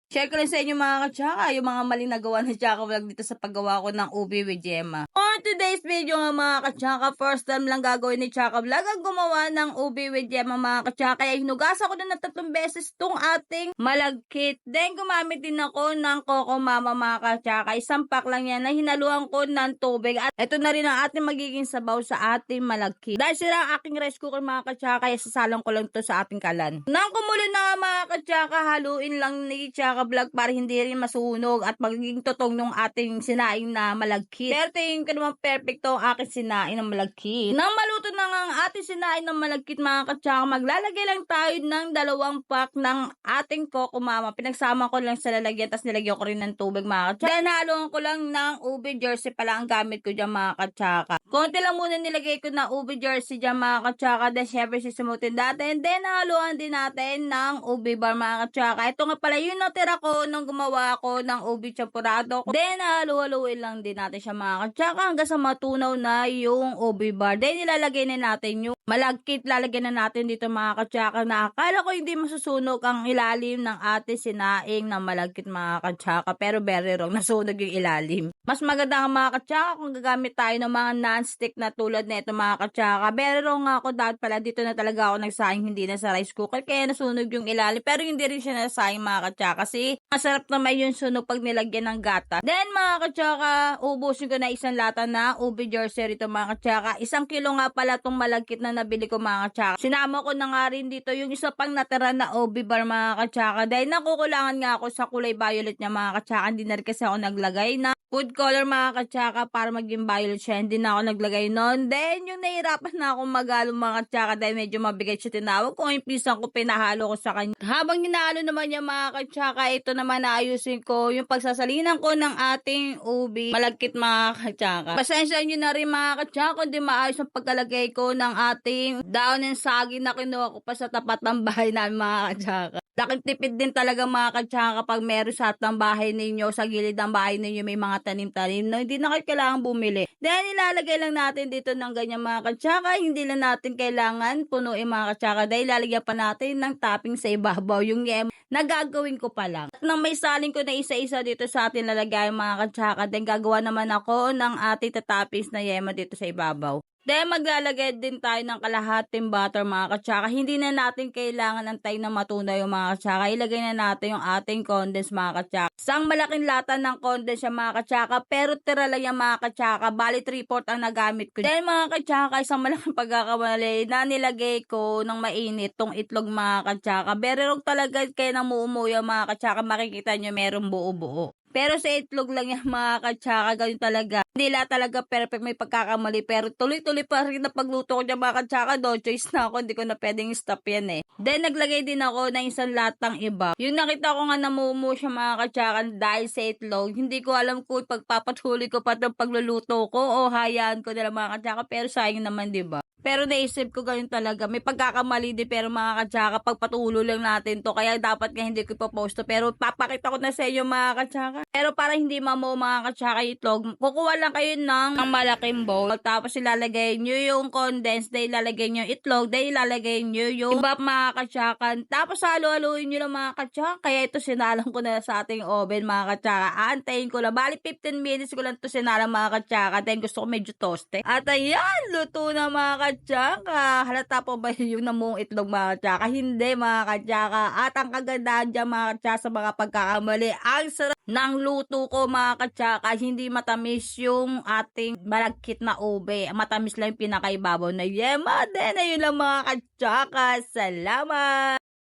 Share ko rin sa inyo mga katsaka, yung mga maling nagawa ni Chaka Vlog dito sa paggawa ko ng ubi with Gemma. For today's video nga mga katsaka, first time lang gagawin ni Chaka Vlog ang gumawa ng ubi with Gemma mga katsaka. Kaya hinugasan ko na ng 3 beses tong ating malagkit. Then gumamit din ako ng Coco Mama mga katsaka. Isang pack lang yan na hinaluan ko ng tubig. At ito na rin ang ating magiging sabaw sa ating malagkit. Dahil sila ang aking rice cooker mga katsaka, kaya sasalang ko lang to sa ating kalan. Nang kumulo na nga mga katsaka, haluin lang ni Chaka Vlog para hindi rin masunog at magiging tutong nung ating sinaing na malagkit. Pero tingin ko naman perfecto ang aking sinaing na malagkit. Nang maluto na nga ang ating sinaing na malagkit mga katsaka, maglalagay lang tayo ng 2 pack ng ating Coco Mama. Pinagsama ko lang sa lalagyan, tapos nilagyan ko rin ng tubig mga katsaka. Then haluan ko lang ng ube jersey pala ang gamit ko dyan mga katsaka. Konti lang muna nilagay ko na ube jersey dyan mga katsaka. Then syempre sisimutin natin. Then haluan din natin ng ube bar mga katsaka. Ito nga pala yung natira ko nung gumawa ko ng ube champurado. Then halu-haluin lang din natin siya mga katsaka hanggang sa matunaw na yung ube bar. Then ilalagay na natin yung malagkit. Lalagyan na natin dito mga katsaka na akala ko hindi masusunog ang ilalim ng ating sinaing na malagkit mga katsaka. Pero very wrong, nasunog yung ilalim. Mas maganda ang mga katsaka kung gagamit tayo ng mga non-stick na tulad na ito mga katsaka. Very wrong nga ako dahil pala dito na talaga ako nagsaing, hindi na sa rice cooker. Kaya nasunog yung ilalim. Pero hindi rin siya nasaing mga katsaka. Kasi masarap naman yung sunog pag nilagyan ng gata. Then mga katsaka, ubusin ko na isang lata na ube jersey rito mga katsaka. 1 kilo nga pala itong malagkit na nabili ko mga katsaka. Sinama ko na nga rin dito yung isa pang natira na ube bar mga katsaka. Dahil nakukulangan nga ako sa kulay violet niya mga katsaka. Hindi na rin kasi ako naglagay na food color mga katsaka para maging violet siya. Hindi na ako naglagay nun. Then yung nahirapan na akong magalo mga katsaka dahil medyo mabigat siya. Tinawag ko yung pisang ko, pinahalo ko sa kanya. Habang hinalo naman niya mga katsaka, ito naman naayusin ko yung pagsasalinan ko ng ating ubi malagkit mga katsaka. Pasensya nyo na rin mga katsaka kung di maayos ang pagkalagay ko ng ating daon and saging na kinuha ko pa sa tapat ng bahay namin mga katsaka. Laking tipid din talaga mga katsaka kapag meron sa ng bahay ninyo, sa gilid ng bahay ninyo may mga tanim-tanim na hindi na kayo kailangan bumili. Then ilalagay lang natin dito ng ganyan mga katsaka, hindi lang natin kailangan punuin mga katsaka dahil lalagyan pa natin ng topping sa ibabaw yung yem na gagawin ko pa lang. At nang may saling ko na isa-isa dito sa atin lalagay mga katsaka, then gagawa naman ako ng ating toppings na yema dito sa ibabaw. Then maglalagay din tayo ng kalahating butter mga katsaka. Hindi na natin kailangan antayin na matunaw yung mga katsaka. Ilagay na natin yung ating condensed mga katsaka. Isang malaking lata ng condensed yung mga katsaka. Pero tira lang yung mga katsaka. Bali 3/4 ang nagamit ko. Then mga katsaka, isang malaking pagkakamali na nilagay ko ng mainit tong itlog mga katsaka. Bererog talaga kaya namuumuo yung mga katsaka. Makikita nyo merong buo-buo. Pero sa itlog lang yan mga katsaka, ganyan talaga. Hindi lang talaga perfect, may pagkakamali. Pero tuloy-tuloy pa rin na pagluto ko dyan mga katsaka. No choice na ako, hindi ko na pwedeng stop yan eh. Then naglagay din ako ng isang latang iba. Yung nakita ko nga namumuo siya mga katsaka dahil sa itlog. Hindi ko alam kung pagpapatuloy ko pa itong pagluluto ko o hayaan ko nila mga katsaka. Pero sayang naman diba? Pero naisip ko ganyan talaga. May pagkakamali din pero mga katsaka pagpatuloy lang natin to. Kaya dapat nga hindi ko ipoposto. Pero papakita ko na sa inyo mga katsaka. Pero para hindi mamuo mga katsaka itlog, kukuha lang kayo ng malaking bowl. Tapos ilalagay nyo yung condensed. Dahil ilalagay nyo yung itlog. Dahil ilalagay nyo yung iba mga katsaka. Tapos halo-haluin nyo lang mga katsaka. Kaya ito sinalang ko na sa ating oven mga katsaka. Aantayin ko lang. Bali 15 minutes ko lang ito sinalang mga katsaka. Then gusto ko medyo toasted. At ayan, luto na mga katsaka. Halata po ba yung namuong itlog mga katsaka? Hindi mga katsaka. At ang kagandahan dyan mga katsaka sa mga pagkakamali, ang sarap ng luto ko mga katsaka. Hindi matamis yung ating malagkit na ube. Matamis lang yung pinakaibabaw na yema. Then ayun lang mga katsaka. Salamat!